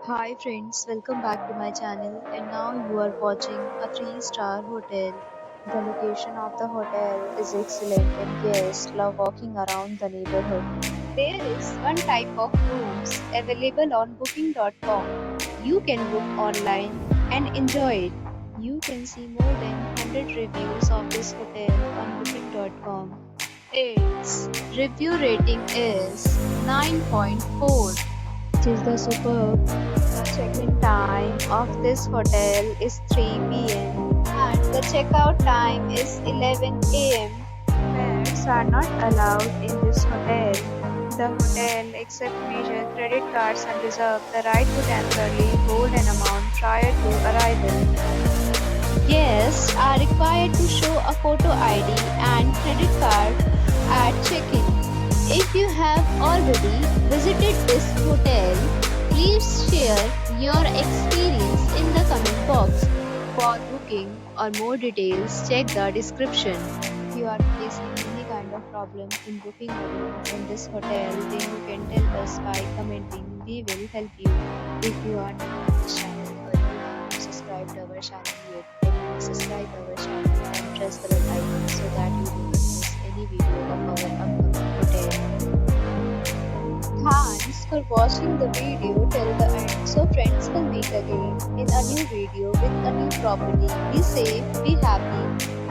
Hi friends, welcome back to my channel and now you are watching a 3-star hotel. The location of the hotel is excellent and guests love walking around the neighborhood. There is one type of rooms available on booking.com. You can book online and enjoy it. You can see more than 100 reviews of this hotel on booking.com. Its review rating is 9.4, which is the superb. The check-in time of this hotel is 3 p.m. and the checkout time is 11 a.m. Pets are not allowed in this hotel. The hotel accepts major credit cards and reserves the right to temporarily hold an amount prior to arrival. Guests are required to show a photo ID and credit card at check-in. If you have already visited this hotel, please share your experience in the comment box. For booking or more details, check the description. If you are facing any kind of problem in booking a room in this hotel, then you can tell us by commenting. We will help you. If you are new to this channel or you have not subscribed our channel yet, then please subscribe our channel and press the bell icon so that you do not miss any video of our upcoming hotel. Thanks for watching the video till the end. So friends, will meet again in a new video with a new property. Be safe, be happy.